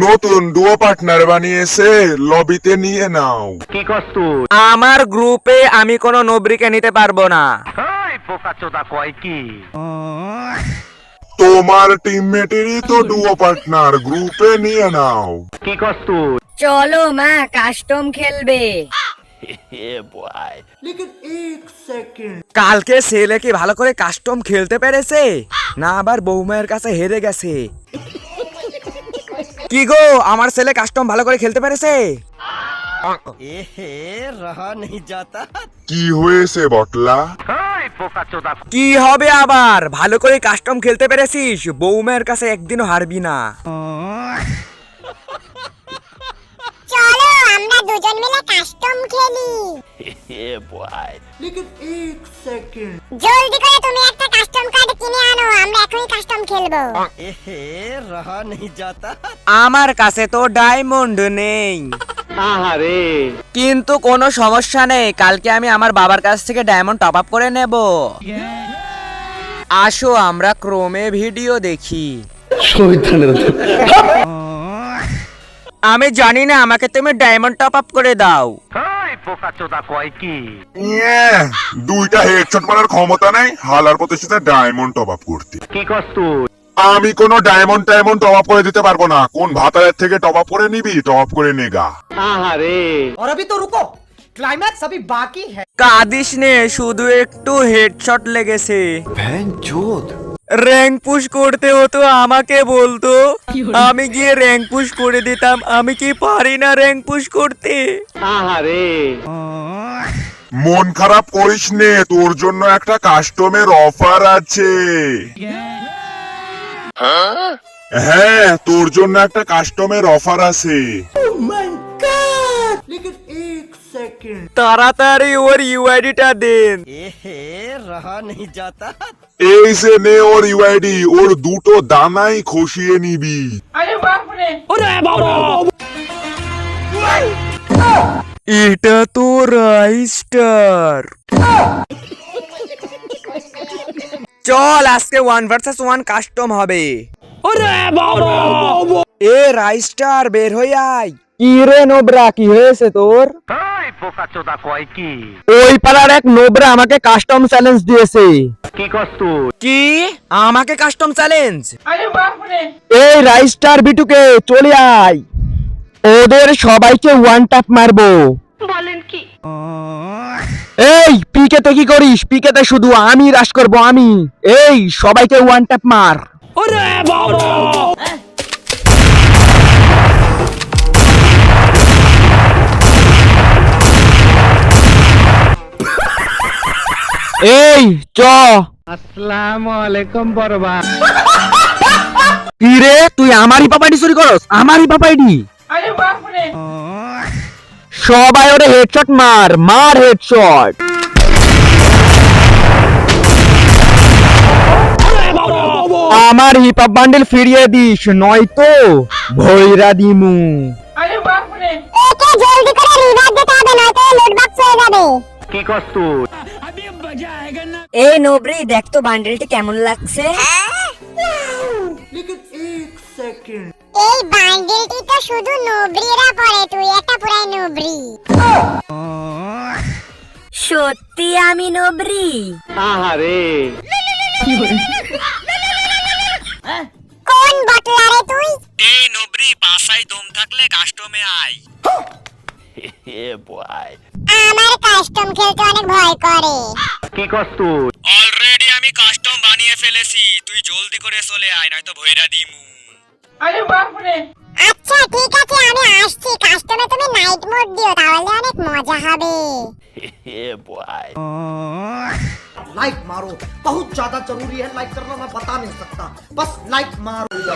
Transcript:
নতুন duo partner বানিয়েছে, লবিতে নিয়ে নাও। কি করছ তুই? আমার গ্রুপে আমি কোনো নবরীকে নিতে পারবো না। এই বোকাচোদা কয় কি? তোমার টিমমেটেরই তো ডুও পার্টনার, গ্রুপে নিয়ে নাও। কি করছ তুই? চলো মা কাস্টম খেলবে। কালকে ছেলে কি ভালো করে কাস্টম খেলতে পেরেছে না আবার বৌমায়ের কাছে হেরে গেছে? কি গো, আমার ছেলে কাস্টম ভালো করে খেলতে পেরেছে? কি হয়েছে বটলা? এই বোকাচোদা কি হবে আবার, ভালো করে কাস্টম খেলতে পেরেছিস, বৌমায়ের কাছে একদিনও হারবি না। চলো আমরা দুজন মিলে কাস্টম খেলি। জলদি করে তুমি একটা কাস্টম কার্ড কিনে আনো, আমরা এখনই কাস্টম খেলবো। আমার কাছে তো ডায়মন্ড নেই। আহারে কিন্তু কোনো সমস্যা নেই, কালকে আমি আমার বাবার কাছ থেকে ডায়মন্ড টপ আপ করে নেব। আসো আমরা ক্রোমে ভিডিও দেখি। আমি জানি না, আমাকে তুমি ডায়মন্ড টপ আপ করে দাও। এই বোকাচোদা কয় কি? দুইটা হেডশট মারার ক্ষমতা নেই, হালার প্রতিষ্ঠাতে ডায়মন্ড টপ আপ করতে। কি করছ তুই? আমি কোনো ডায়মন্ড টপ আপ করে দিতে পারবো না। কোন ভাতারের থেকে টপ আপ করে নিবি, টপ আপ করে নেগা। আহারে और अभी तो रुको, क्लाइमैक्स अभी बाकी है। কাঁদিস নে, শুধু একটু হেডশট লেগেছে। র্যাঙ্ক পুশ করতে হতো আমাকে বলতো, আমি গিয়ে র্যাঙ্ক পুশ করে দিতাম। আমি কি পারি না র্যাঙ্ক পুশ করতে? আহারে মন খারাপ করিস নে, তোর জন্য একটা কাস্টমের অফার আছে। হ্যাঁ, তোর জন্য একটা কাস্টমের অফার আছে। তাড়াতাড়ি ওর ইউআইডিটা দেন। এই যে নে ওর ইউআইডি, ওর দুটো দানাই খসিয়ে নিবি। এটা তো রাইস্টার। চল আজকে 1 vs 1 কাস্টম হবে। এ রাইস্টার বের হই আয়। কি রে নোবরা, কি হয়েছে তোর? এই বোকাচোদা কয় কি? ওই পাড়ার এক নোবরা আমাকে কাস্টম চ্যালেঞ্জ দিয়েছে। কি করছ তুই? কি আমাকে কাস্টম চ্যালেঞ্জ? এই রাইস্টার বিটুকে চলে আয়, ওদের সবাইকে ওয়ান ট্যাপ মারবো। বলেন কি? এই পিকেতে কি করিস? পিকেতে শুধু আমি রাশ করব, আমি। এই সবাইকে ওয়ান ট্যাপ মার। এই চ। আসসালামু আলাইকুম বড়বা। কি রে, তুই আমারই পাপাইডি চুরি করস? আমারই পাপাইডি? সবাই ওরে হেডশট মার, মার হেডশট। আমার হিপ হপ বান্ডেল ফিরিয়ে দিস, নয়তো ভৈরা দিমু। একে জলদি করে রিভাইভ দিতে হবে, নয়তো লুট বক্স হয়ে যাবে। কি করছ তুই? এই নোবরি দেখ তো বান্ডেলটি কেমন লাগছে। এই বান্ডেলটি তো শুধু নোবরিরা পরে, তুই একটা পুরাই নোবরি। সত্যি আমি নোবরি? আহারে কোন বটলা রে তুই? এই নবরি, পাশাই দম থাকলে কাস্টমে আয়। আমার কাস্টম খেলতে অনেক ভয় করে। কি করছ তুই? অলরেডি আমি কাস্টম বানিয়ে ফেলেছি, তুই জলদি করে চলে আয়, নয়তো ভৈরা দিমু। আচ্ছা ঠিক আছে, আমি আসছি। কাস্টমে তুমি নাইট মোড দিও, তাহলে অনেক মজা হবে। लाइक मारो, बहुत ज्यादा जरूरी है लाइक करना, मैं बता नहीं सकता, बस लाइक मारो।